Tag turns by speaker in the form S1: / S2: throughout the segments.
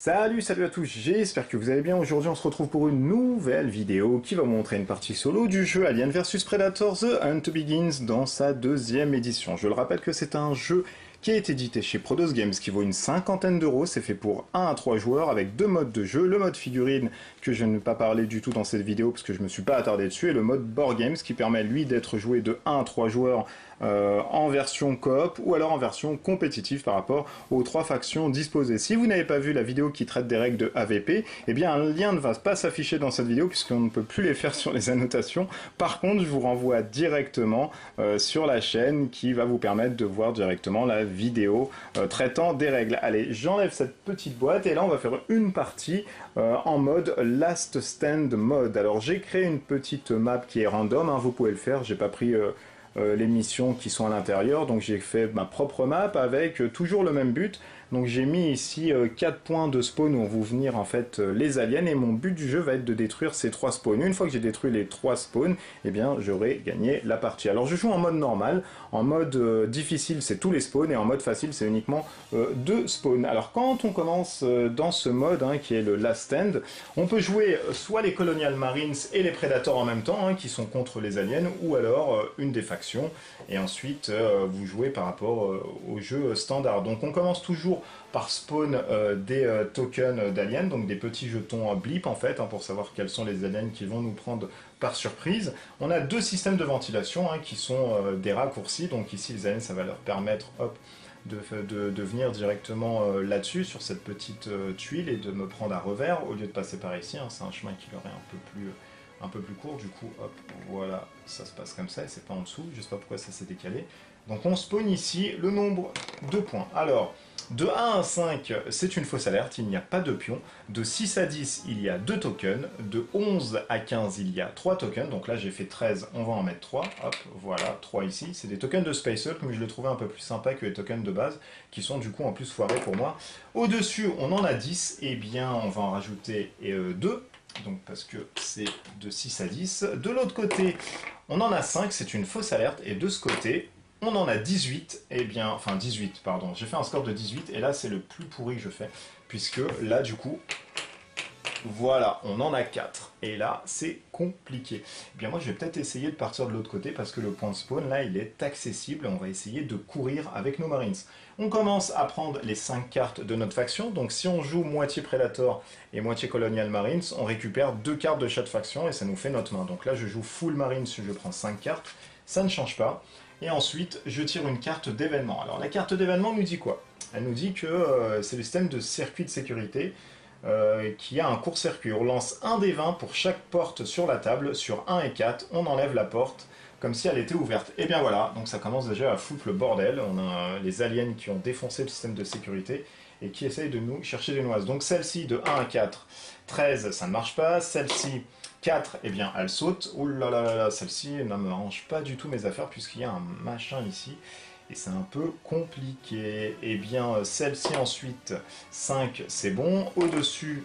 S1: Salut à tous, j'espère que vous allez bien. Aujourd'hui on se retrouve pour une nouvelle vidéo qui va vous montrer une partie solo du jeu Alien vs Predator The Hunt Begins dans sa deuxième édition. Je le rappelle que c'est un jeu qui a été édité chez Prodos Games, qui vaut une cinquantaine d'euros. C'est fait pour 1 à 3 joueurs avec deux modes de jeu. Le mode figurine, que je ne vais pas parler du tout dans cette vidéo parce que je me suis pas attardé dessus, et le mode board games qui permet lui d'être joué de 1 à 3 joueurs en version coop ou alors en version compétitive par rapport aux 3 factions disposées. Si vous n'avez pas vu la vidéo qui traite des règles de AVP, eh bien un lien ne va pas s'afficher dans cette vidéo puisqu'on ne peut plus les faire sur les annotations. Par contre, je vous renvoie directement sur la chaîne qui va vous permettre de voir directement la vidéo traitant des règles. Allez, j'enlève cette petite boîte et là on va faire une partie en mode Last Stand mode. Alors j'ai créé une petite map qui est random, hein, vous pouvez le faire, j'ai pas pris les missions qui sont à l'intérieur, donc j'ai fait ma propre map avec toujours le même but. Donc j'ai mis ici 4 points de spawn où vont venir en fait les aliens, et mon but du jeu va être de détruire ces 3 spawns. Une fois que j'ai détruit les 3 spawns, eh bien j'aurai gagné la partie. Alors je joue en mode normal, en mode difficile c'est tous les spawns, et en mode facile c'est uniquement 2 spawns. Alors quand on commence dans ce mode hein, qui est le Last Stand, on peut jouer soit les Colonial Marines et les Predators en même temps, hein, qui sont contre les aliens, ou alors une des factions, et ensuite vous jouez par rapport au jeu standard. Donc on commence toujours par spawn des tokens d'aliens, donc des petits jetons blip en fait, hein, pour savoir quels sont les aliens qui vont nous prendre par surprise. On a 2 systèmes de ventilation hein, qui sont des raccourcis, donc ici les aliens ça va leur permettre hop, de venir directement là-dessus, sur cette petite tuile, et de me prendre à revers, au lieu de passer par ici, hein, c'est un chemin qui leur est un peu plus court, du coup, hop, voilà, ça se passe comme ça, et c'est pas en dessous, je sais pas pourquoi ça s'est décalé. Donc on spawn ici le nombre de points. Alors, de 1 à 5, c'est une fausse alerte, il n'y a pas de pion. De 6 à 10, il y a 2 tokens. De 11 à 15, il y a 3 tokens. Donc là, j'ai fait 13, on va en mettre 3. Hop, voilà, 3 ici. C'est des tokens de Space Hulk, mais je les trouvais un peu plus sympa que les tokens de base, qui sont du coup en plus foirés pour moi. Au-dessus, on en a 10, et bien on va en rajouter 2. Donc parce que c'est de 6 à 10. De l'autre côté, on en a 5, c'est une fausse alerte, et de ce côté, on en a 18, et bien, enfin 18, pardon, j'ai fait un score de 18, et là c'est le plus pourri que je fais, puisque là du coup, voilà, on en a 4, et là c'est compliqué. Eh bien moi je vais peut-être essayer de partir de l'autre côté, parce que le point de spawn là il est accessible, et on va essayer de courir avec nos Marines. On commence à prendre les 5 cartes de notre faction, donc si on joue moitié Predator et moitié Colonial Marines, on récupère 2 cartes de chaque faction, et ça nous fait notre main. Donc là je joue full Marines, je prends 5 cartes, ça ne change pas. Et ensuite, je tire une carte d'événement. Alors la carte d'événement nous dit quoi? Elle nous dit que c'est le système de circuit de sécurité qui a un court-circuit. On lance un des 20 pour chaque porte sur la table. Sur 1 et 4, on enlève la porte comme si elle était ouverte. Et bien voilà, donc ça commence déjà à foutre le bordel. On a les aliens qui ont défoncé le système de sécurité et qui essayent de nous chercher des noises. Donc celle-ci de 1 à 4, 13, ça ne marche pas. Celle-ci 4, eh bien elle saute. Ouh là là là là, celle-ci ne me range pas du tout mes affaires puisqu'il y a un machin ici. Et c'est un peu compliqué. Et bien celle-ci ensuite, 5 c'est bon. Au-dessus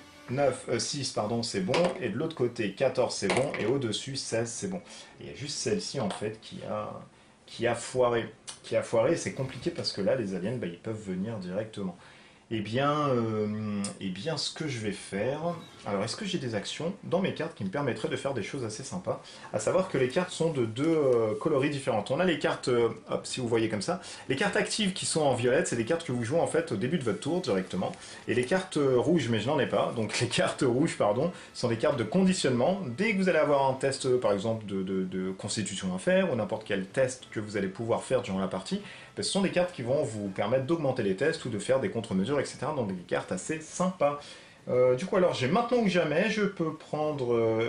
S1: 6 pardon c'est bon. Et de l'autre côté 14 c'est bon. Et au-dessus 16 c'est bon. Et il y a juste celle-ci en fait qui a foiré. C'est compliqué parce que là les aliens bah, ils peuvent venir directement. Eh bien, ce que je vais faire... Alors, est-ce que j'ai des actions dans mes cartes qui me permettraient de faire des choses assez sympas? À savoir que les cartes sont de 2 coloris différentes. On a les cartes, hop, si vous voyez comme ça, les cartes actives qui sont en violette, c'est des cartes que vous jouez en fait au début de votre tour directement. Et les cartes rouges, mais je n'en ai pas, donc les cartes rouges, pardon, sont des cartes de conditionnement. Dès que vous allez avoir un test, par exemple, de constitution à faire, ou n'importe quel test que vous allez pouvoir faire durant la partie, ce sont des cartes qui vont vous permettre d'augmenter les tests ou de faire des contre-mesures, etc. Donc des cartes assez sympas. Du coup, alors j'ai maintenant ou jamais, je peux prendre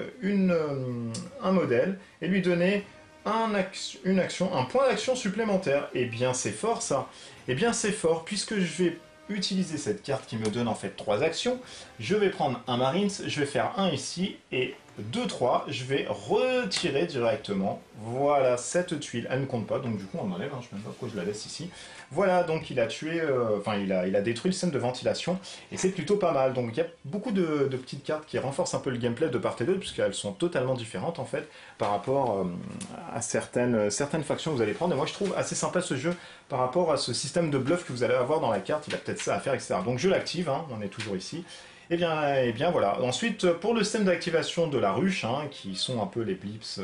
S1: un modèle et lui donner une action, un point d'action supplémentaire. Et bien c'est fort ça. Et bien c'est fort puisque je vais utiliser cette carte qui me donne en fait 3 actions. Je vais prendre un Marines, je vais faire un ici et 2, 3, je vais retirer directement. Voilà, cette tuile, elle ne compte pas, donc du coup on enlève, hein, je ne sais même pas pourquoi je la laisse ici. Voilà, donc il a tué, enfin il a détruit le système de ventilation, et c'est plutôt pas mal. Donc il y a beaucoup de petites cartes qui renforcent un peu le gameplay de part et d'autre, puisqu'elles sont totalement différentes en fait, par rapport à certaines factions que vous allez prendre. Et moi je trouve assez sympa ce jeu, par rapport à ce système de bluff que vous allez avoir dans la carte, il a peut-être ça à faire, etc. Donc je l'active, hein, on est toujours ici. Et bien voilà. Ensuite, pour le système d'activation de la ruche, hein, qui sont un peu les blips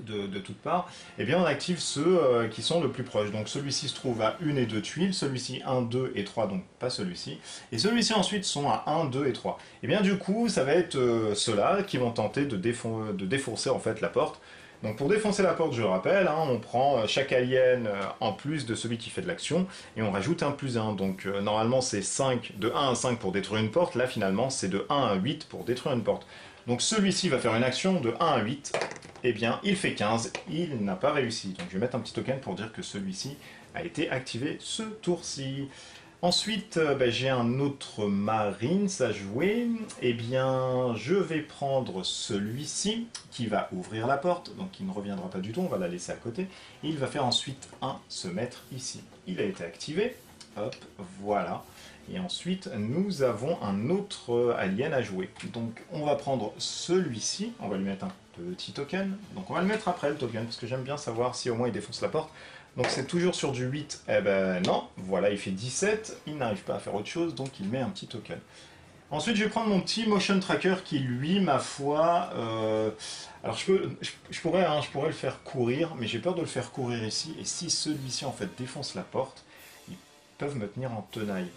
S1: de toutes parts, eh bien on active ceux qui sont le plus proches. Donc celui-ci se trouve à 1 et 2 tuiles, celui-ci 1, 2 et 3, donc pas celui-ci. Et celui-ci ensuite sont à 1, 2 et 3. Et bien du coup, ça va être ceux-là qui vont tenter de défoncer en fait la porte. Donc pour défoncer la porte, je le rappelle, hein, on prend chaque alien en plus de celui qui fait de l'action, et on rajoute un plus 1. Donc normalement c'est 5, de 1 à 5 pour détruire une porte, là finalement c'est de 1 à 8 pour détruire une porte. Donc celui-ci va faire une action de 1 à 8, eh bien il fait 15, il n'a pas réussi. Donc je vais mettre un petit token pour dire que celui-ci a été activé ce tour-ci. Ensuite, j'ai un autre Marines à jouer. Eh bien, je vais prendre celui-ci qui va ouvrir la porte, donc il ne reviendra pas du tout, on va la laisser à côté. Et il va faire ensuite un se mettre ici. Il a été activé, hop, voilà. Et ensuite, nous avons un autre alien à jouer. Donc, on va prendre celui-ci, on va lui mettre un petit token. Donc, on va le mettre après le token, parce que j'aime bien savoir si au moins il défonce la porte. Donc c'est toujours sur du 8, eh ben non, voilà, il fait 17, il n'arrive pas à faire autre chose, donc il met un petit token. Ensuite, je vais prendre mon petit motion tracker qui, lui, ma foi... alors je pourrais le faire courir, mais j'ai peur de le faire courir ici, et si celui-ci, en fait, défonce la porte, ils peuvent me tenir en tenaille.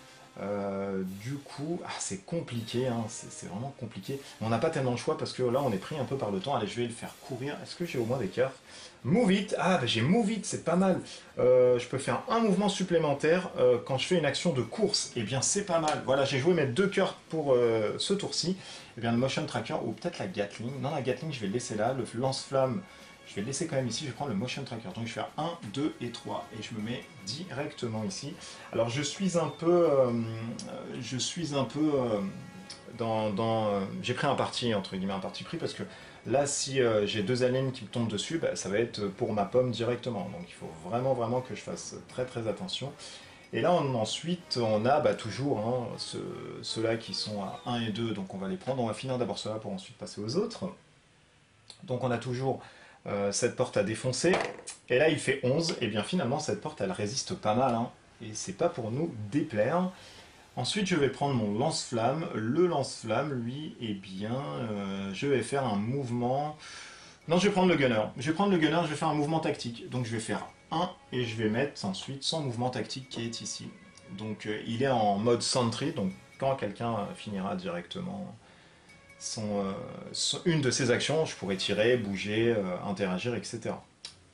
S1: Du coup, c'est compliqué, hein, c'est vraiment compliqué. On n'a pas tellement de choix parce que là on est pris un peu par le temps. Allez, je vais le faire courir. Est-ce que j'ai au moins des cartes? Move it, j'ai move it, c'est pas mal. Je peux faire un mouvement supplémentaire quand je fais une action de course. Et bien c'est pas mal. Voilà, j'ai joué mes 2 cœurs pour ce tour-ci. Et bien le motion tracker ou peut-être la Gatling. Non, la Gatling je vais le laisser là. Le lance-flamme, je vais le laisser quand même ici, je vais prendre le motion tracker. Donc je vais faire 1, 2 et 3 et je me mets directement ici. Alors je suis un peu j'ai pris un parti, entre guillemets un parti pris, parce que là si j'ai 2 aliens qui me tombent dessus, ça va être pour ma pomme directement. Donc il faut vraiment que je fasse très attention. Et là ensuite on a toujours hein, ceux-là qui sont à 1 et 2, donc on va les prendre. On va finir d'abord ceux-là pour ensuite passer aux autres. Donc on a toujours cette porte à défoncer, et là il fait 11, et bien finalement cette porte elle résiste pas mal, hein, et c'est pas pour nous déplaire. Ensuite je vais prendre mon lance-flamme, le lance-flamme lui, eh bien je vais faire un mouvement, non je vais prendre le gunner, je vais faire un mouvement tactique, donc je vais faire 1, et je vais mettre ensuite son mouvement tactique qui est ici. Donc il est en mode sentry, donc quand quelqu'un finira directement une de ses actions, je pourrais tirer, bouger, interagir, etc.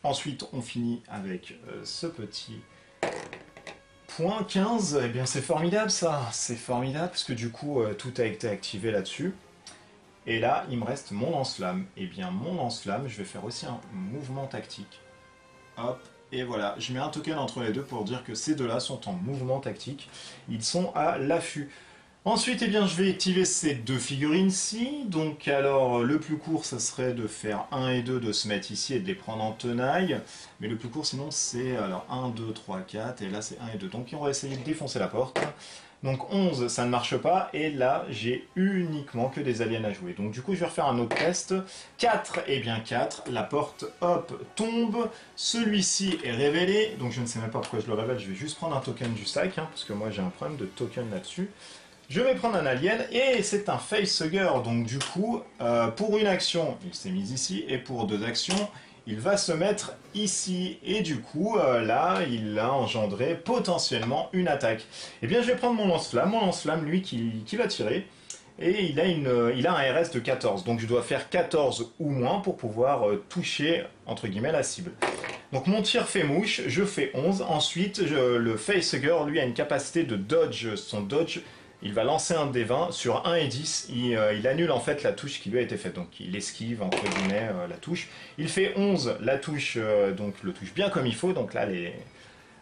S1: Ensuite, on finit avec ce petit point 15. Eh bien, c'est formidable ça, c'est formidable, parce que du coup, tout a été activé là-dessus. Et là, il me reste mon lance-flamme. Eh bien, mon lance-flamme, je vais faire aussi un mouvement tactique. Hop, et voilà, je mets un token entre les deux pour dire que ces deux-là sont en mouvement tactique. Ils sont à l'affût. Ensuite, eh bien, je vais activer ces 2 figurines-ci. Donc, alors, le plus court, ça serait de faire 1 et 2, de se mettre ici et de les prendre en tenaille. Mais le plus court, sinon, c'est alors 1, 2, 3, 4. Et là, c'est 1 et 2. Donc, on va essayer de défoncer la porte. Donc, 11, ça ne marche pas. Et là, j'ai uniquement que des aliens à jouer. Donc, du coup, je vais refaire un autre test. 4, et bien 4. La porte, hop, tombe. Celui-ci est révélé. Donc, je ne sais même pas pourquoi je le révèle. Je vais juste prendre un token du sac. Hein, parce que moi, j'ai un problème de token là-dessus. Je vais prendre un alien, et c'est un facehugger, donc du coup, pour une action, il s'est mis ici, et pour 2 actions, il va se mettre ici, et du coup, là, il a engendré potentiellement une attaque. Eh bien, je vais prendre mon lance-flamme, lui, qui va tirer, et il a un RS de 14, donc je dois faire 14 ou moins pour pouvoir toucher, entre guillemets, la cible. Donc mon tir fait mouche, je fais 11, ensuite, le facehugger, lui, a une capacité de dodge, son dodge. Il va lancer un D20 sur 1 et 10, il annule en fait la touche qui lui a été faite, donc il esquive entre guillemets la touche. Il fait 11, la touche, donc le touche bien comme il faut, donc là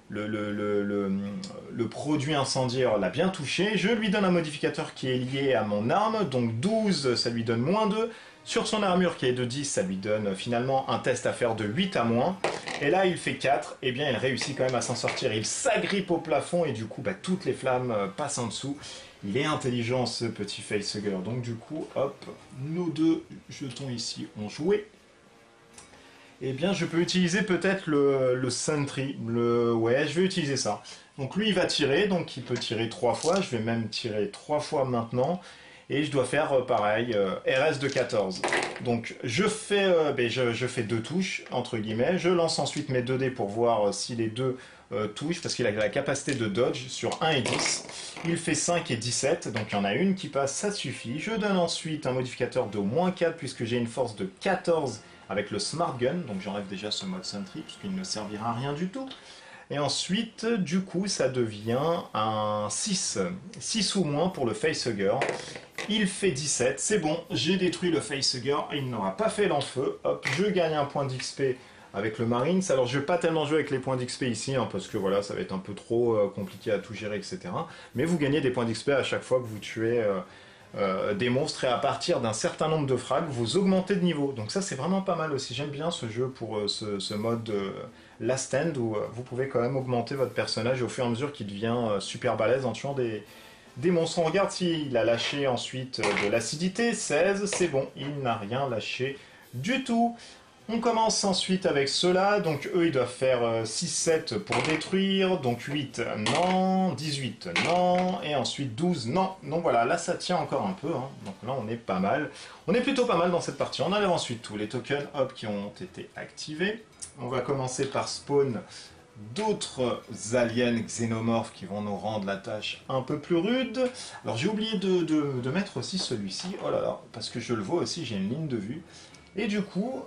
S1: le produit incendiaire l'a bien touché. Je lui donne un modificateur qui est lié à mon arme, donc 12, ça lui donne -2. Sur son armure qui est de 10, ça lui donne finalement un test à faire de 8 à moins. Et là, il fait 4, et bien il réussit quand même à s'en sortir. Il s'agrippe au plafond, et du coup, bah, toutes les flammes passent en dessous. Il est intelligent, ce petit facehugger. Donc du coup, hop, nos 2 jetons ici ont joué. Eh bien, je peux utiliser peut-être le Sentry. Ouais, je vais utiliser ça. Donc lui, il va tirer, donc il peut tirer 3 fois. Je vais même tirer 3 fois maintenant. Et je dois faire pareil, RS de 14. Donc je fais 2 touches, entre guillemets. Je lance ensuite mes 2 dés pour voir si les 2 touchent, parce qu'il a la capacité de dodge sur 1 et 10. Il fait 5 et 17, donc il y en a une qui passe, ça suffit. Je donne ensuite un modificateur de -4, puisque j'ai une force de 14 avec le Smart Gun. Donc j'enlève déjà ce mode Sentry, puisqu'il ne servira à rien du tout. Et ensuite, du coup, ça devient un 6. 6 ou moins pour le facehugger. Il fait 17, c'est bon, j'ai détruit le facehugger, il n'aura pas fait l'enfeu. Hop, je gagne un point d'XP avec le Marines. Alors je vais pas tellement jouer avec les points d'XP ici, hein, parce que voilà, ça va être un peu trop compliqué à tout gérer, etc. Mais vous gagnez des points d'XP à chaque fois que vous tuez des monstres, et à partir d'un certain nombre de frags, vous augmentez de niveau. Donc ça, c'est vraiment pas mal aussi. J'aime bien ce jeu pour ce mode Last Stand, où vous pouvez quand même augmenter votre personnage au fur et à mesure qu'il devient super balèze en tuant des monstres. On regarde s'il a lâché ensuite de l'acidité. 16, c'est bon, il n'a rien lâché du tout. On commence ensuite avec ceux-là, donc eux ils doivent faire 6-7 pour détruire, donc 8 non, 18 non, et ensuite 12 non. Donc voilà, là ça tient encore un peu, hein. Donc là on est pas mal. On est plutôt pas mal dans cette partie. On enlève ensuite tous les tokens hop, qui ont été activés. On va commencer par spawn d'autres aliens xénomorphes qui vont nous rendre la tâche un peu plus rude. Alors j'ai oublié de mettre aussi celui-ci, oh là là, parce que je le vois aussi, j'ai une ligne de vue. Et du coup,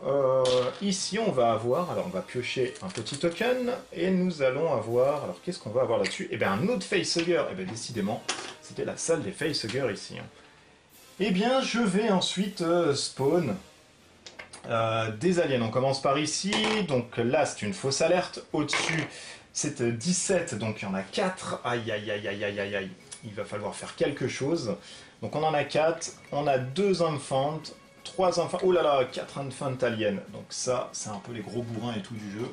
S1: ici on va avoir, alors on va piocher un petit token, et nous allons avoir, alors qu'est-ce qu'on va avoir là-dessus? Eh bien un autre facehugger, eh bien décidément, c'était la salle des facehuggers ici. Hein. Eh bien je vais ensuite spawn des aliens. On commence par ici, donc là c'est une fausse alerte, au-dessus c'est 17, donc il y en a 4, aïe aïe aïe aïe aïe aïe aïe, il va falloir faire quelque chose. Donc on en a 4, on a 2 infants, 3 enfants, oh là là, 4 infants aliens, donc ça c'est un peu les gros bourrins et tout du jeu.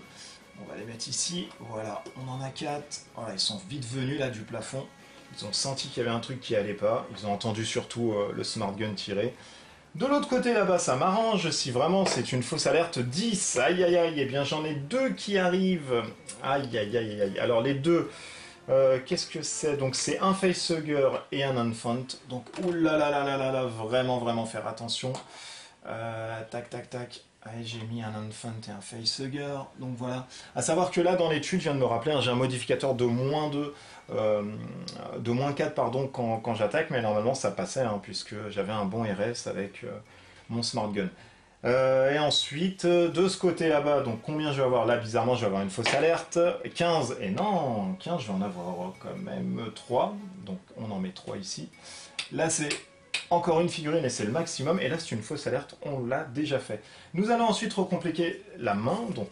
S1: On va les mettre ici, voilà, on en a 4, voilà, ils sont vite venus là du plafond, ils ont senti qu'il y avait un truc qui allait pas, ils ont entendu surtout le Smart Gun tirer. De l'autre côté là-bas, ça m'arrange, si vraiment c'est une fausse alerte 10, aïe aïe aïe, eh bien j'en ai 2 qui arrivent, aïe aïe aïe aïe, alors les deux, qu'est-ce que c'est? Donc c'est un facehugger et un infant, donc oulalalala, vraiment vraiment faire attention, tac tac tac, allez, j'ai mis un infant et un facehugger, donc voilà. À savoir que là dans l'étude, je viens de me rappeler, hein, j'ai un modificateur de -2, de -4 pardon quand j'attaque, mais normalement ça passait hein, puisque j'avais un bon RS avec mon Smart Gun. Et ensuite, de ce côté là-bas, donc combien je vais avoir là? Bizarrement, je vais avoir une fausse alerte. 15, et non, 15, je vais en avoir quand même 3. Donc on en met 3 ici. Là, c'est encore une figurine et c'est le maximum. Et là, c'est une fausse alerte, on l'a déjà fait. Nous allons ensuite recompliquer la main, donc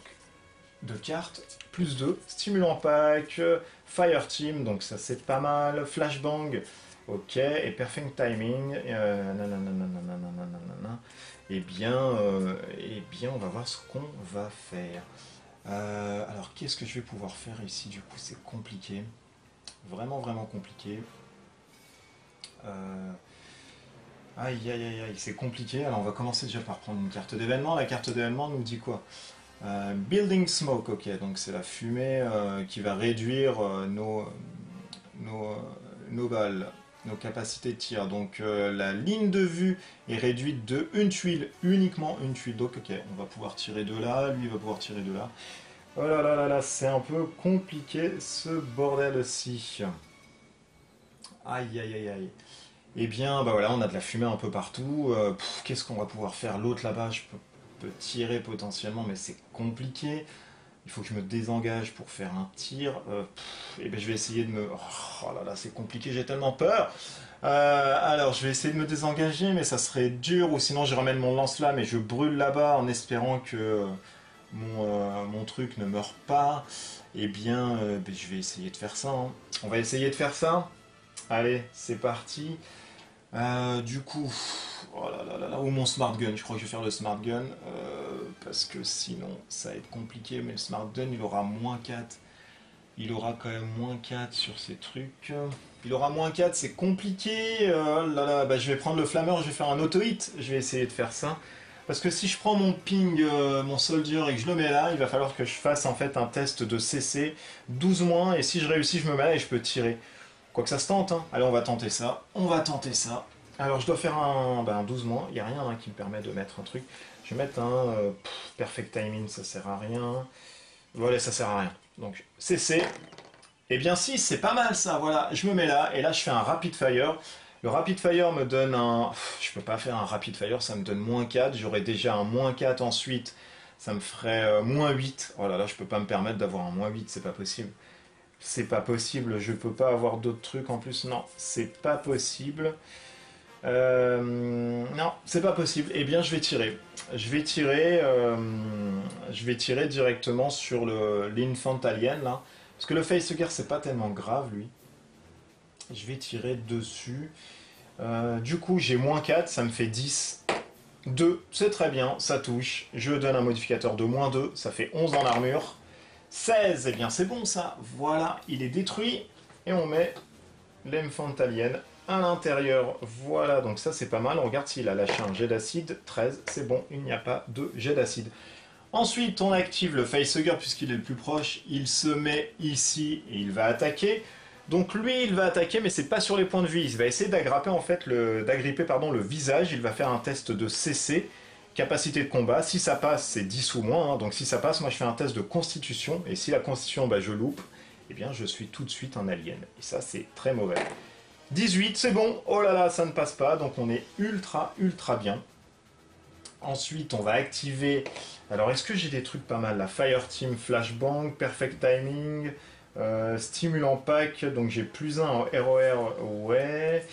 S1: 2 cartes, plus 2. Stimulant pack, Fire Team, donc ça c'est pas mal. Flashbang, ok. Et Perfect Timing, eh bien, on va voir ce qu'on va faire. Alors, qu'est-ce que je vais pouvoir faire ici? Du coup, c'est compliqué. Vraiment, vraiment compliqué. Aïe, aïe, aïe, aïe, c'est compliqué. Alors, on va commencer déjà par prendre une carte d'événement. La carte d'événement nous dit quoi? Building Smoke, ok. Donc, c'est la fumée qui va réduire nos balles. Nos capacités de tir. Donc la ligne de vue est réduite de une tuile, uniquement une tuile. Donc ok, on va pouvoir tirer de là, lui va pouvoir tirer de là. Oh là là là là, c'est un peu compliqué ce bordel-ci. Aïe aïe aïe aïe. Eh bien, bah voilà, on a de la fumée un peu partout. Qu'est-ce qu'on va pouvoir faire? L'autre là-bas, je peux tirer potentiellement, mais c'est compliqué. Il faut que je me désengage pour faire un tir. Et ben je vais essayer de me... Oh là là, c'est compliqué, j'ai tellement peur. Alors, je vais essayer de me désengager, mais ça serait dur. Ou sinon, je ramène mon lance-flamme et je brûle là-bas en espérant que mon truc ne meurt pas, eh bien, je vais essayer de faire ça. Hein. On va essayer de faire ça. Allez, c'est parti. Du coup, oh là là là là, ou mon smart gun, je crois que je vais faire le smart gun, parce que sinon ça va être compliqué, mais le smart gun il aura -4. Il aura quand même -4 sur ces trucs. Il aura -4, c'est compliqué. Là, là, bah, je vais prendre le flammeur, je vais faire un auto-hit. Je vais essayer de faire ça. Parce que si je prends mon ping, mon soldier et que je le mets là, il va falloir que je fasse en fait un test de CC 12-, et si je réussis, je me mets là et je peux tirer. Quoi que ça se tente, hein. Allez, on va tenter ça. On va tenter ça. Alors, je dois faire un 12-. Il n'y a rien hein, qui me permet de mettre un truc. Je vais mettre un perfect timing, ça sert à rien. Voilà, ça sert à rien. Donc, CC. Eh bien, si, c'est pas mal ça. Voilà, je me mets là et là, je fais un rapid fire. Le rapid fire me donne un. Je peux pas faire un rapid fire, ça me donne -4. J'aurais déjà un -4 ensuite. Ça me ferait -8. Oh là là, je peux pas me permettre d'avoir un -8, c'est pas possible. C'est pas possible, je peux pas avoir d'autres trucs en plus. Non, c'est pas possible. Non, c'est pas possible. Eh bien, je vais tirer. Je vais tirer directement sur l'infant alien là. Parce que le facehugger, c'est pas tellement grave lui. Je vais tirer dessus. Du coup, j'ai -4, ça me fait 10. 2, c'est très bien, ça touche. Je donne un modificateur de -2, ça fait 11 en armure. 16, eh bien c'est bon ça. Voilà, il est détruit. Et on met l'infant alien à l'intérieur. Voilà, donc ça c'est pas mal. On regarde s'il a lâché un jet d'acide. 13, c'est bon, il n'y a pas de jet d'acide. Ensuite, on active le facehugger puisqu'il est le plus proche. Il se met ici et il va attaquer. Donc lui, il va attaquer, mais c'est pas sur les points de vie. Il va essayer d'agripper en fait le visage. Il va faire un test de CC, capacité de combat. Si ça passe, c'est 10 ou moins. Hein. Donc si ça passe, moi je fais un test de constitution. Et si la constitution, bah, je loupe, eh bien je suis tout de suite un alien. Et ça, c'est très mauvais. 18, c'est bon. Oh là là, ça ne passe pas. Donc on est ultra, ultra bien. Ensuite, on va activer... Alors, est-ce que j'ai des trucs pas mal là? Fire Team, Flashbang, Perfect Timing, Stimulant Pack, donc j'ai +1 en ROR, ouais.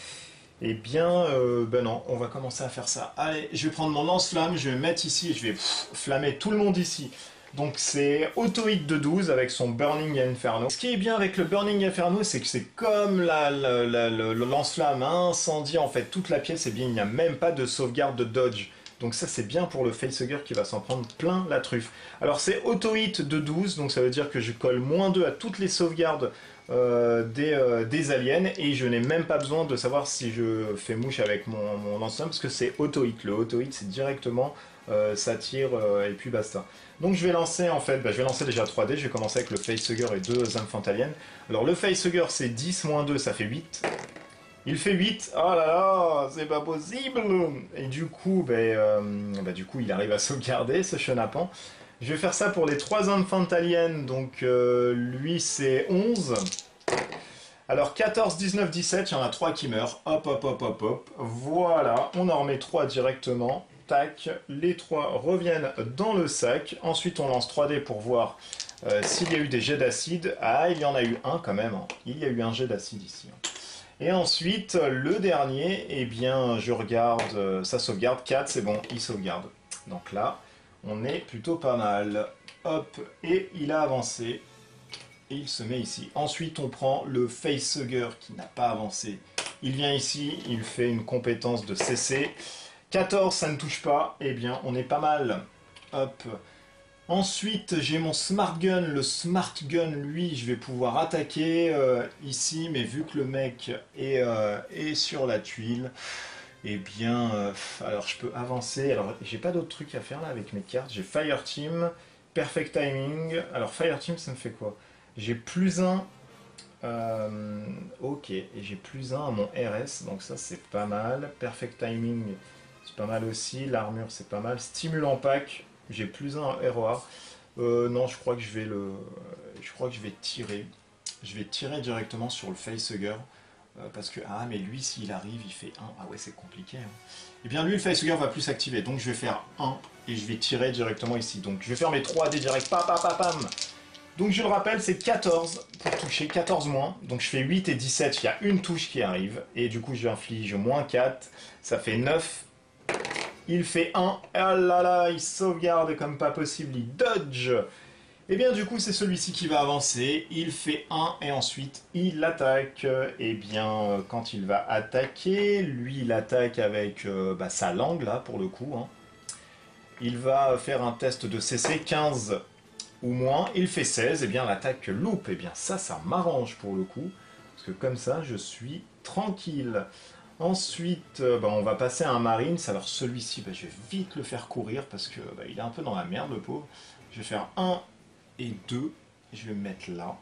S1: Eh bien, ben non, on va commencer à faire ça. Allez, je vais prendre mon lance-flamme, je vais me mettre ici et je vais flammer tout le monde ici. Donc c'est auto-hit de 12 avec son Burning Inferno. Ce qui est bien avec le Burning Inferno, c'est que c'est comme le lance-flamme incendie en fait toute la pièce, et bien il n'y a même pas de sauvegarde de dodge. Donc ça c'est bien pour le facehugger qui va s'en prendre plein la truffe. Alors c'est auto-hit de 12, donc ça veut dire que je colle -2 à toutes les sauvegardes des aliens, et je n'ai même pas besoin de savoir si je fais mouche avec mon lance-flamme, parce que c'est auto-hit. Le auto-hit c'est directement ça tire et puis basta. Donc je vais lancer en fait, je vais lancer déjà 3D, je vais commencer avec le facehugger et 2 infant aliens. Alors le facehugger c'est 10 -2, ça fait 8. Il fait 8, oh là là, c'est pas possible. Et du coup, du coup, il arrive à sauvegarder ce chenapan. Je vais faire ça pour les 3 infant aliens, donc lui c'est 11. Alors 14, 19, 17, il y en a 3 qui meurent. Hop, hop, hop, hop, hop. Voilà, on en remet 3 directement. Tac, les 3 reviennent dans le sac. Ensuite, on lance 3D pour voir s'il y a eu des jets d'acide. Ah, il y en a eu un quand même. Hein. Il y a eu un jet d'acide ici. Hein. Et ensuite, le dernier, eh bien, je regarde sa sauvegarde. 4, c'est bon, il sauvegarde. Donc là, on est plutôt pas mal. Hop, et il a avancé. Et il se met ici. Ensuite, on prend le facehugger qui n'a pas avancé. Il vient ici, il fait une compétence de CC. 14, ça ne touche pas. Eh bien, on est pas mal. Hop. Ensuite, j'ai mon Smart Gun. Le Smart Gun, lui, je vais pouvoir attaquer ici, mais vu que le mec est sur la tuile, eh bien, alors je peux avancer. Alors, j'ai pas d'autres trucs à faire là avec mes cartes. J'ai Fire Team, Perfect Timing. Alors, Fire Team, ça me fait quoi? J'ai +1. Ok, et j'ai +1 à mon RS, donc ça c'est pas mal. Perfect Timing, c'est pas mal aussi. L'armure, c'est pas mal. Stimulant Pack. J'ai +1 en ROA. Non, je crois que je vais tirer. Je vais tirer directement sur le facehugger. Parce que, ah, mais lui, s'il arrive, il fait 1. Ah ouais, c'est compliqué. Hein. Eh bien, lui, le facehugger va plus s'activer. Donc, je vais faire 1 et je vais tirer directement ici. Donc, je vais faire mes 3 dés direct. Pam, pam, pam, pam. Donc, je le rappelle, c'est 14 pour toucher. 14 moins. Donc, je fais 8 et 17. Il y a une touche qui arrive. Et du coup, je inflige -4. Ça fait 9. il fait 1. Ah là là, il sauvegarde comme pas possible, il dodge. Et bien du coup, c'est celui-ci qui va avancer. Il fait 1 et ensuite il attaque. Et bien, quand il va attaquer, lui, il attaque avec sa langue, là, pour le coup. Hein. Il va faire un test de CC 15 ou moins. Il fait 16, et bien l'attaque loupe. Et bien ça m'arrange pour le coup. Parce que comme ça, je suis tranquille. Ensuite, on va passer à un Marines. Alors celui-ci, je vais vite le faire courir parce que il est un peu dans la merde, le pauvre. Je vais faire 1 et 2. Je vais me mettre là.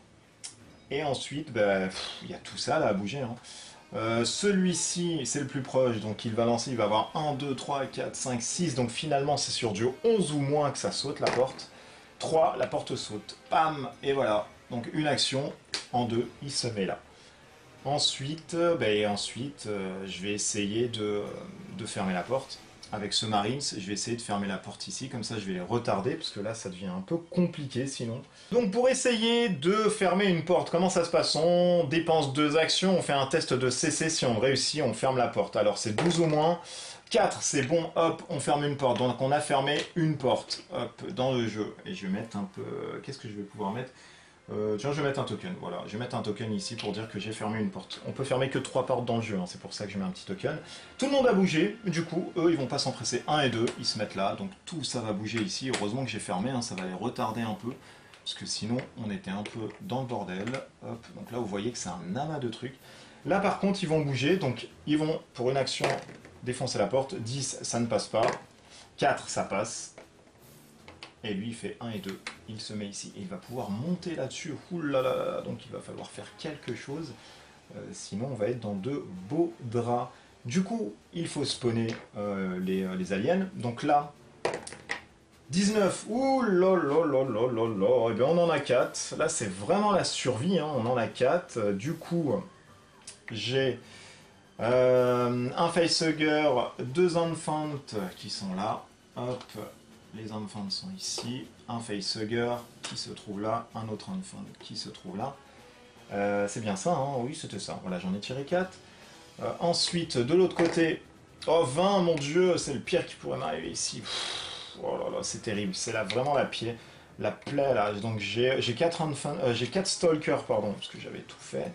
S1: Et ensuite, il y a tout ça là à bouger. Hein. Celui-ci, c'est le plus proche, donc il va lancer, il va avoir 1, 2, 3, 4, 5, 6. Donc finalement, c'est sur du 11 ou moins que ça saute la porte. 3, la porte saute. Pam, et voilà. Donc une action, en 2, il se met là. Ensuite, je vais essayer de fermer la porte. Avec ce Marines, je vais essayer de fermer la porte ici, comme ça je vais les retarder, parce que là ça devient un peu compliqué sinon. Donc pour essayer de fermer une porte, comment ça se passe? On dépense 2 actions, on fait un test de CC, si on réussit, on ferme la porte. Alors c'est 12 ou moins, 4 c'est bon, hop, on ferme une porte. Donc on a fermé une porte, hop, dans le jeu. Et je vais mettre un peu... Qu'est-ce que je vais pouvoir mettre? Tiens, je vais mettre un token, voilà. Je vais mettre un token ici pour dire que j'ai fermé une porte. On peut fermer que 3 portes dans le jeu, hein. C'est pour ça que je mets un petit token. Tout le monde a bougé, du coup, eux, ils vont pas s'empresser. 1 et 2, ils se mettent là, donc tout ça va bouger ici. Heureusement que j'ai fermé, hein, ça va les retarder un peu, parce que sinon, on était un peu dans le bordel. Hop, donc là, vous voyez que c'est un amas de trucs. Là, par contre, ils vont bouger, donc ils vont, pour une action, défoncer la porte. 10, ça ne passe pas. 4, ça passe. Et lui, il fait 1 et 2. Il se met ici. Et il va pouvoir monter là-dessus. Oulala. Donc il va falloir faire quelque chose. Sinon, on va être dans de beaux draps. Du coup, il faut spawner les aliens. Donc là, 19. Ouh. Et bien, on en a 4. Là, c'est vraiment la survie. Hein. On en a 4. Du coup, j'ai un facehugger, 2 enfants qui sont là. Hop. Les enfants sont ici, un facehugger qui se trouve là, un autre enfant qui se trouve là. C'est bien ça, hein? Oui, c'était ça. Voilà, j'en ai tiré 4. Ensuite, de l'autre côté, oh 20, mon dieu, c'est le pire qui pourrait m'arriver ici. Oh là là, c'est terrible, c'est là vraiment la plaie là. Donc j'ai 4 j'ai 4 stalkers, pardon, parce que j'avais tout fait.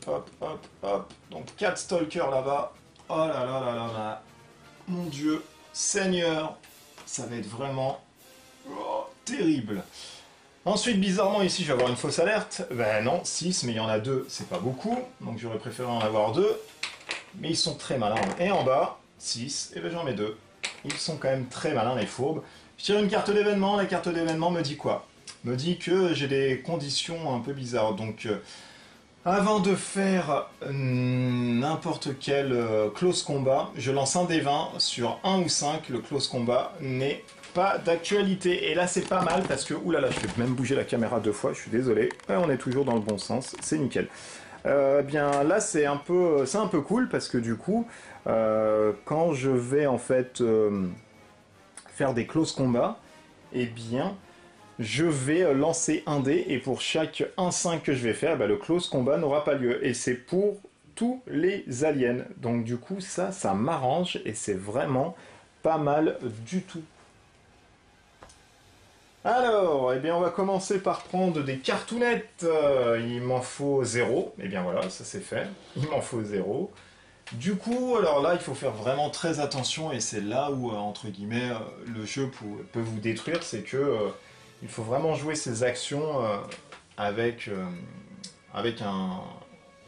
S1: Hop. Donc 4 stalkers là-bas. Oh là. Mon dieu, Seigneur. Ça va être vraiment terrible. Ensuite, bizarrement, ici, je vais avoir une fausse alerte. Ben non, 6, mais il y en a 2, c'est pas beaucoup. Donc j'aurais préféré en avoir 2. Mais ils sont très malins. Et en bas, 6, et ben j'en mets 2. Ils sont quand même très malins, les fourbes. Je tire une carte d'événement. La carte d'événement me dit quoi? Me dit que j'ai des conditions un peu bizarres. Donc, avant de faire n'importe quel close combat, je lance un des 20 sur 1 ou 5. Le close combat n'est pas d'actualité. Et là, c'est pas mal parce que, oulala, je vais même bouger la caméra 2 fois, je suis désolé. Et on est toujours dans le bon sens, c'est nickel. Bien là, c'est un peu cool parce que du coup, quand je vais en fait faire des close combats, eh bien, je vais lancer un dé et pour chaque 1-5 que je vais faire, le close combat n'aura pas lieu. Et c'est pour tous les aliens. Donc du coup, ça m'arrange et c'est vraiment pas mal du tout. Alors, eh bien, on va commencer par prendre des cartounettes. Il m'en faut 0. Eh bien voilà, ça c'est fait. Il m'en faut 0. Du coup, alors là, il faut faire vraiment très attention et c'est là où, entre guillemets, le jeu peut vous détruire. C'est que il faut vraiment jouer ses actions avec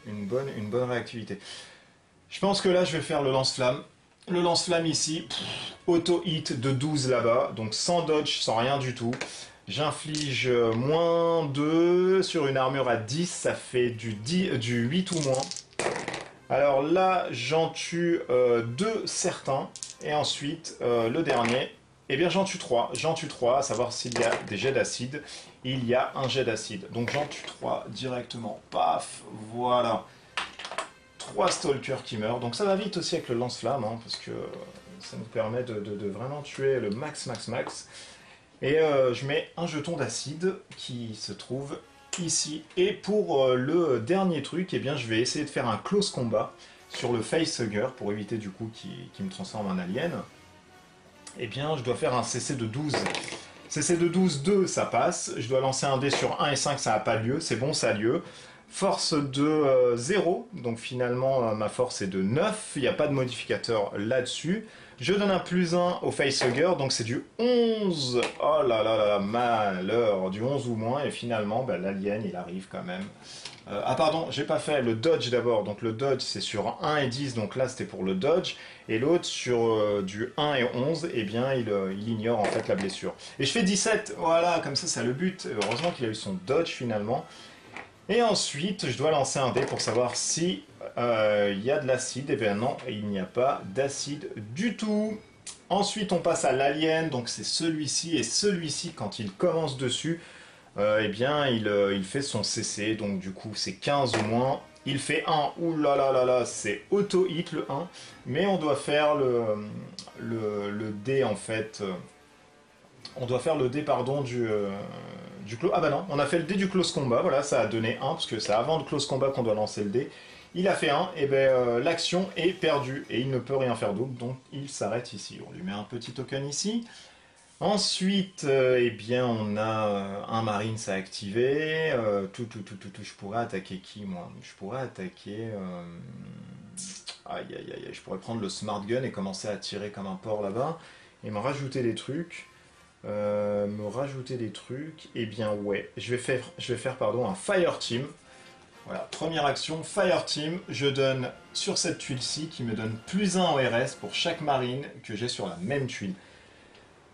S1: une bonne réactivité. Je pense que là, je vais faire le lance-flamme. Le lance-flamme ici, auto-hit de 12 là-bas, donc sans dodge, sans rien du tout. J'inflige moins 2 sur une armure à 10, ça fait du 8 ou moins. Alors là, j'en tue 2 certains, et ensuite, le dernier, eh bien j'en tue 3. J'en tue 3, à savoir s'il y a des jets d'acide. Il y a un jet d'acide, donc j'en tue 3 directement. Paf, voilà. 3 stalkers qui meurent, donc ça va vite aussi avec le lance-flamme, hein, parce que ça nous permet de vraiment tuer le max. Et je mets un jeton d'acide qui se trouve ici. Et pour le dernier truc, eh bien, je vais essayer de faire un close combat sur le facehugger pour éviter du coup qu'il me transforme en alien. eh bien je dois faire un CC de 12. CC de 12, 2, ça passe. Je dois lancer un dé sur 1 et 5, ça n'a pas lieu. C'est bon, ça a lieu. Force de 0, donc finalement ma force est de 9, il n'y a pas de modificateur là-dessus. Je donne un plus 1 au facehugger, donc c'est du 11. Oh là là là, malheur, du 11 ou moins, et finalement l'alien il arrive quand même. Ah pardon, j'ai pas fait le dodge d'abord, donc le dodge c'est sur 1 et 10, donc là c'était pour le dodge, et l'autre sur du 1 et 11, eh bien il ignore en fait la blessure. Et je fais 17, voilà, comme ça c'est le but, heureusement qu'il a eu son dodge finalement. Et ensuite, je dois lancer un dé pour savoir si il y a de l'acide. Et bien non, il n'y a pas d'acide du tout. Ensuite, on passe à l'alien. Donc c'est celui-ci et celui-ci, quand il commence dessus, eh bien il fait son CC. Donc du coup, c'est 15 ou moins. Il fait 1. Ouh là là là là, c'est auto-hit le 1. Mais on doit faire le dé en fait. On doit faire le dé, pardon, du close... Ah bah non, on a fait le dé du close combat, voilà, ça a donné 1, parce que c'est avant le close combat qu'on doit lancer le dé. Il a fait 1, et ben l'action est perdue, et il ne peut rien faire d'autre, donc il s'arrête ici. On lui met un petit token ici. Ensuite, eh bien, on a un Marines à activer. Je pourrais attaquer qui, moi? Je pourrais attaquer... Aïe, aïe, aïe, je pourrais prendre le Smart Gun et commencer à tirer comme un porc là-bas, et me rajouter des trucs. Eh bien ouais, je vais faire pardon, un Fire Team. Voilà, première action, Fire Team, je donne sur cette tuile-ci qui me donne plus 1 au RS pour chaque marine que j'ai sur la même tuile.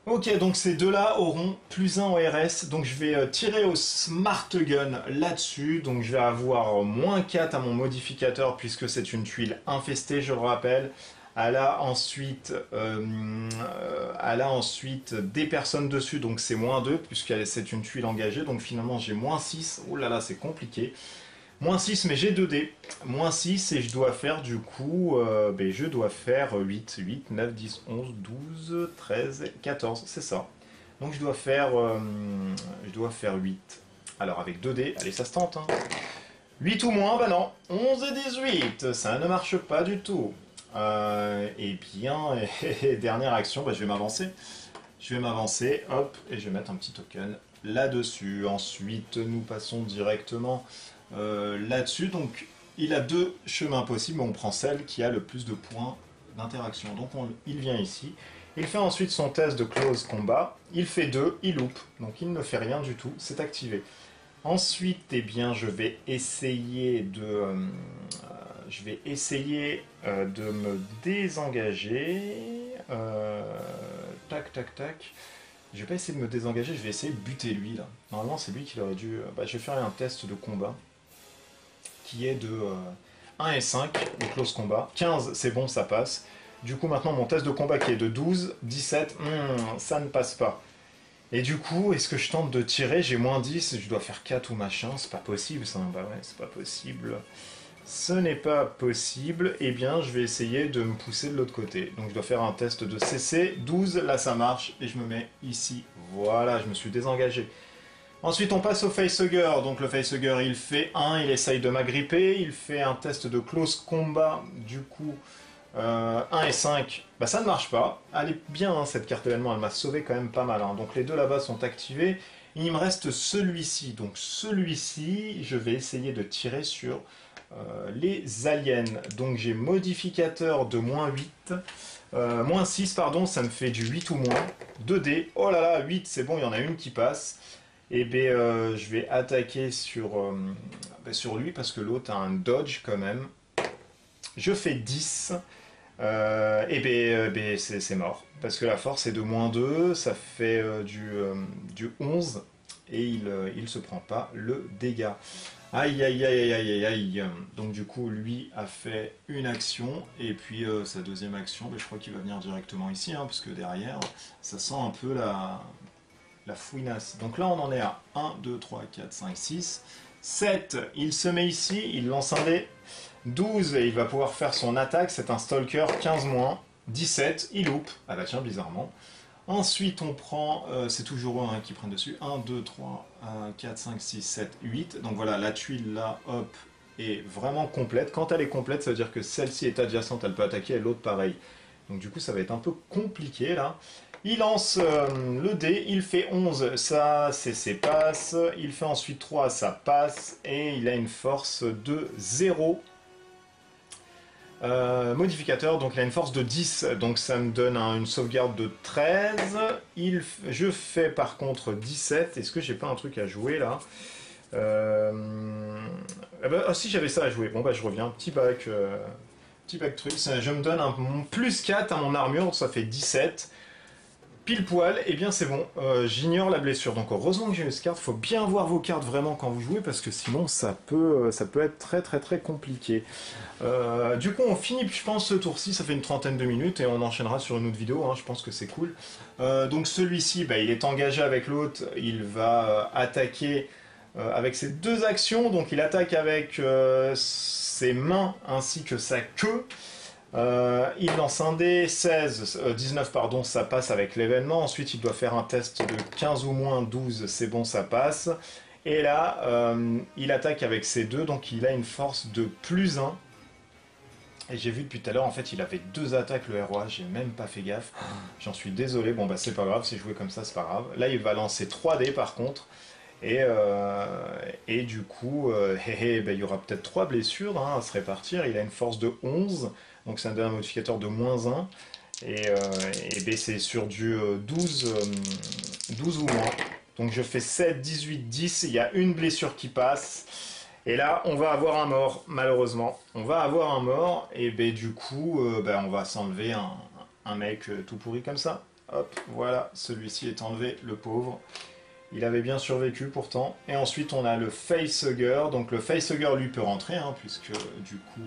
S1: Ok, donc ces deux-là auront plus 1 au RS, donc je vais tirer au Smart Gun là-dessus, donc je vais avoir moins 4 à mon modificateur puisque c'est une tuile infestée, je le rappelle. Elle a ensuite des personnes dessus, donc c'est moins 2, puisque c'est une tuile engagée, donc finalement j'ai moins 6. Oh là là, c'est compliqué. Moins 6, mais j'ai 2 dés. Moins 6, et je dois faire du coup, je dois faire 8, 9, 10, 11, 12, 13, 14, c'est ça. Donc je dois faire 8. Alors avec 2 dés, allez ça se tente. Hein. 8 ou moins, bah non. 11 et 18, ça ne marche pas du tout. Eh bien, dernière action, je vais m'avancer. Je vais m'avancer, hop, et je vais mettre un petit token là-dessus. Ensuite, nous passons directement là-dessus. Donc, il a 2 chemins possibles, mais on prend celle qui a le plus de points d'interaction. Donc, il vient ici. Il fait ensuite son test de close combat. Il fait 2, il loupe. Donc, il ne fait rien du tout. C'est activé. Ensuite, eh bien, je vais essayer de me désengager. Tac, tac, tac. Je vais pas essayer de me désengager, je vais essayer de buter lui là. Normalement, c'est lui qui aurait dû. Je vais faire un test de combat qui est de 1 et 5, le close combat. 15, c'est bon, ça passe. Du coup, maintenant, mon test de combat qui est de 12, 17, ça ne passe pas. Et du coup, est-ce que je tente de tirer? J'ai moins 10, je dois faire 4 ou machin, c'est pas possible ça, bah ouais, c'est pas possible. Ce n'est pas possible, eh bien je vais essayer de me pousser de l'autre côté. Donc je dois faire un test de CC, 12, là ça marche, et je me mets ici. Voilà, je me suis désengagé. Ensuite on passe au facehugger, donc le facehugger il fait 1, il essaye de m'agripper, il fait un test de close combat, du coup 1 et 5, ça ne marche pas. Elle est bien hein, cette carte événement, elle m'a sauvé quand même pas mal. Hein. Donc les deux là-bas sont activés. Il me reste celui-ci. Donc celui-ci, je vais essayer de tirer sur les aliens. Donc j'ai modificateur de moins 8. Moins 6, pardon, ça me fait du 8 ou moins. 2D. Oh là là, 8, c'est bon, il y en a une qui passe. Et bien je vais attaquer sur lui parce que l'autre a un dodge quand même. Je fais 10. C'est mort. Parce que la force est de moins 2, ça fait du 11, et il se prend pas le dégât. Aïe aïe aïe aïe aïe aïe. Donc du coup, lui a fait une action, et puis sa deuxième action, je crois qu'il va venir directement ici, hein, parce que derrière, ça sent un peu la fouinasse. Donc là, on en est à 1, 2, 3, 4, 5, 6, 7. Il se met ici, il lance un dé. 12, et il va pouvoir faire son attaque, c'est un stalker, 15 moins, 17, il loupe, ah bah tiens, bizarrement. Ensuite, on prend, c'est toujours eux hein, qui prennent dessus, 1, 2, 3, 4, 5, 6, 7, 8. Donc voilà, la tuile là, hop, est vraiment complète. Quand elle est complète, ça veut dire que celle-ci est adjacente, elle peut attaquer, et l'autre pareil. Donc du coup, ça va être un peu compliqué là. Il lance le dé, il fait 11, ça c'est passe, il fait ensuite 3, ça passe, et il a une force de 0. Modificateur, donc il a une force de 10, donc ça me donne une sauvegarde de 13. Je fais par contre 17. Est-ce que j'ai pas un truc à jouer là? Ah si, j'avais ça à jouer. Bon bah je reviens, petit bac truc. Je me donne un plus 4 à mon armure, ça fait 17. Pile poil, et bien c'est bon, j'ignore la blessure. Donc heureusement que j'ai eu ce carte, faut bien voir vos cartes vraiment quand vous jouez, parce que sinon ça peut être très compliqué. Du coup on finit, je pense, ce tour-ci, ça fait une trentaine de minutes, et on enchaînera sur une autre vidéo, hein, je pense que c'est cool. Donc celui-ci, bah, il est engagé avec l'autre, il va attaquer avec ses deux actions, donc il attaque avec ses mains ainsi que sa queue. Il lance un dé, 19 pardon, ça passe avec l'événement. Ensuite il doit faire un test de 15 ou moins, 12, c'est bon, ça passe. Et là, il attaque avec ses deux, donc il a une force de plus 1. Et j'ai vu depuis tout à l'heure, en fait, il avait 2 attaques, le ROA, j'ai même pas fait gaffe. J'en suis désolé, bon bah c'est pas grave, c'est joué comme ça, c'est pas grave. Là, il va lancer 3 dés par contre. Et du coup, bah, il y aura peut-être 3 blessures hein, à se répartir. Il a une force de 11, donc ça me donne un modificateur de -1. Et ben, c'est sur du 12 ou moins. Donc je fais 7, 18, 10, il y a une blessure qui passe. Et là, on va avoir un mort, malheureusement. On va avoir un mort, et ben, du coup, ben, on va s'enlever un mec tout pourri comme ça. Hop, voilà, celui-ci est enlevé, le pauvre. Il avait bien survécu pourtant. Et ensuite, on a le Facehugger. Donc le Facehugger, lui, peut rentrer, hein, puisque du coup,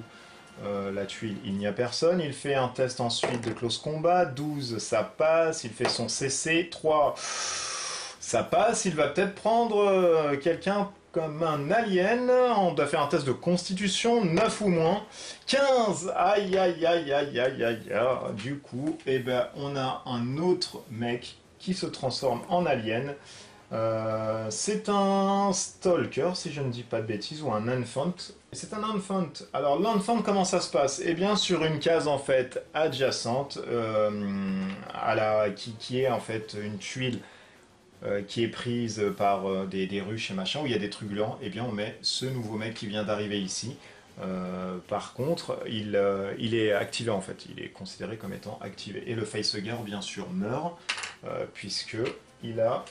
S1: la tuile, il n'y a personne. Il fait un test ensuite de close combat. 12, ça passe. Il fait son CC. 3, ça passe. Il va peut-être prendre quelqu'un comme un alien. On doit faire un test de constitution. 9 ou moins. 15, aïe, aïe, aïe, aïe, aïe, aïe. Du coup, eh ben, on a un autre mec qui se transforme en alien. C'est un Stalker, si je ne dis pas de bêtises, ou un Enfant. C'est un Enfant. Alors l'Enfant, comment ça se passe? Eh bien sur une case en fait adjacente, qui est en fait une tuile qui est prise par des ruches et machin, où il y a des trucs blancs, eh bien on met ce nouveau mec qui vient d'arriver ici. Par contre, il est activé en fait, il est considéré comme étant activé. Et le Facehugger bien sûr meurt, puisque il a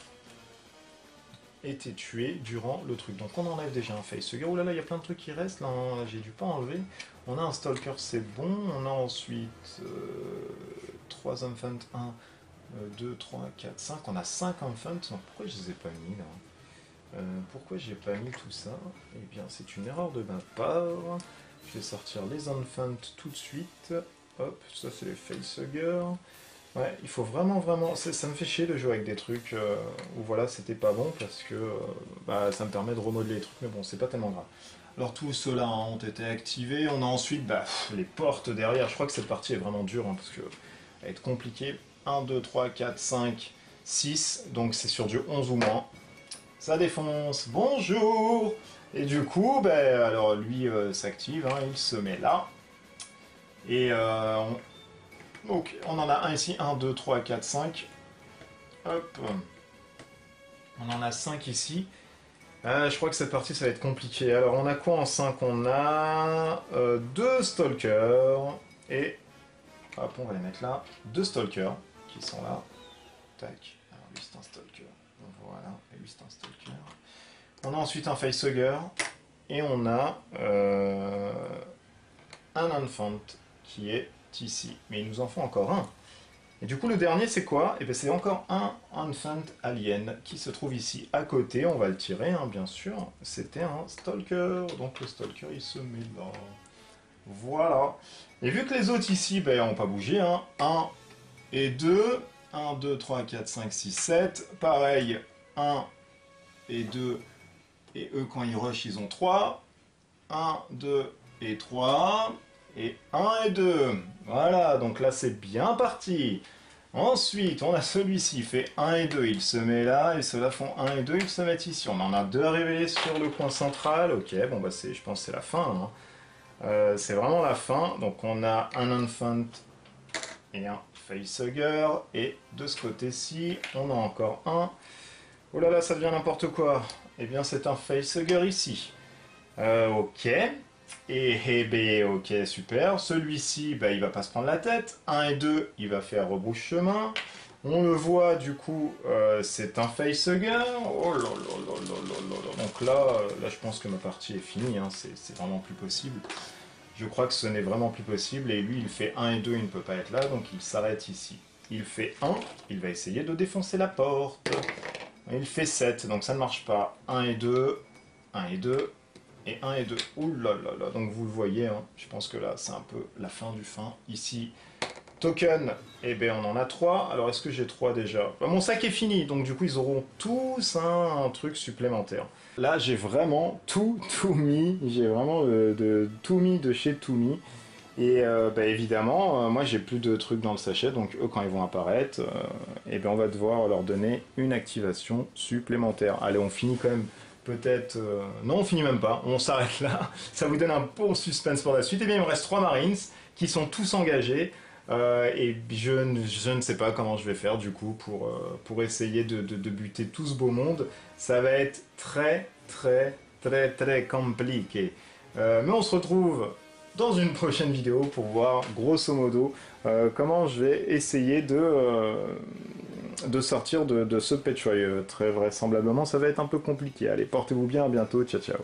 S1: été tué durant le truc. Donc on enlève déjà un Facehugger. Ouh là là, il y a plein de trucs qui restent là, hein. J'ai dû pas enlever. On a un Stalker, c'est bon. On a ensuite 3 Infants, 1, 2, 3, 4, 5. On a 5 Infants. Donc pourquoi je les ai pas mis là? Pourquoi j'ai pas mis tout ça? Eh bien c'est une erreur de ma part. Je vais sortir les Infants tout de suite. Hop, ça c'est les Facehuggers. Ouais, il faut vraiment, ça me fait chier de jouer avec des trucs où voilà, c'était pas bon parce que bah, ça me permet de remodeler les trucs, mais bon, c'est pas tellement grave. Alors tous ceux-là ont été activés, on a ensuite les portes derrière, je crois que cette partie est vraiment dure hein, parce que elle va être compliquée. 1, 2, 3, 4, 5, 6, donc c'est sur du 11 ou moins. Ça défonce, bonjour! Et du coup, alors lui s'active, hein, il se met là. Et donc, on en a un ici, 1, 2, 3, 4, 5. Hop. On en a 5 ici. Je crois que cette partie, ça va être compliqué. Alors, on a quoi en 5? On a 2 Stalkers. Et, hop, on va les mettre là. 2 Stalkers qui sont là. Tac. Alors, lui, c'est un Stalker. Voilà. Et lui, c'est un Stalker. On a ensuite un Facehugger. Et on a un Enfant qui est ici. Mais il nous en faut encore un. Et du coup, le dernier, c'est quoi? Et bien, c'est encore un Enfant Alien qui se trouve ici à côté. On va le tirer, hein, bien sûr. C'était un Stalker. Donc, le Stalker, il se met là. Voilà. Et vu que les autres ici, n'ont pas bougé, hein, 1 et 2. 1, 2, 3, 4, 5, 6, 7. Pareil, 1 et 2. Et eux, quand ils rushent, ils ont 3. 1, 2 et 3. Et 1 et 2. Voilà, donc là c'est bien parti. Ensuite, on a celui-ci, il fait 1 et 2, il se met là, et ceux-là font 1 et 2, ils se mettent ici. On en a 2 arrivés sur le coin central. Ok, bon bah je pense que c'est la fin. Hein. C'est vraiment la fin. Donc on a un Enfant et un facehugger. Et de ce côté-ci, on a encore un. Oh là là, ça devient n'importe quoi. Eh bien, c'est un facehugger ici. Ok. Et ben, ok, super. Celui-ci, bah, il va pas se prendre la tête. 1 et 2, il va faire rebrouche-chemin. On le voit, du coup, c'est un facehugger. Oh là là là là là là là. Donc là, je pense que ma partie est finie. Hein. C'est vraiment plus possible. Je crois que ce n'est vraiment plus possible. Et lui, il fait 1 et 2, il ne peut pas être là. Donc il s'arrête ici. Il fait 1, il va essayer de défoncer la porte. Il fait 7, donc ça ne marche pas. 1 et 2, 1 et 2, et 1 et 2. Ouh là là là, donc vous le voyez, hein, je pense que là c'est un peu la fin du fin. Ici, token, eh bien on en a 3. Alors est-ce que j'ai 3 déjà? Bah, mon sac est fini, donc du coup ils auront tous un truc supplémentaire. Là j'ai vraiment tout mis, j'ai vraiment tout mis de chez Tumi. Et bah, évidemment, moi j'ai plus de trucs dans le sachet, donc eux quand ils vont apparaître, et ben on va devoir leur donner une activation supplémentaire. Allez, on finit quand même peut-être... Non, on finit même pas, on s'arrête là. Ça vous donne un bon suspense pour la suite. Et bien il me reste 3 Marines qui sont tous engagés. Et je ne sais pas comment je vais faire du coup pour essayer de buter tout ce beau monde. Ça va être très compliqué. Mais on se retrouve dans une prochaine vidéo pour voir grosso modo comment je vais essayer de sortir de ce patchway. Très vraisemblablement ça va être un peu compliqué. Allez, portez-vous bien, à bientôt, ciao ciao.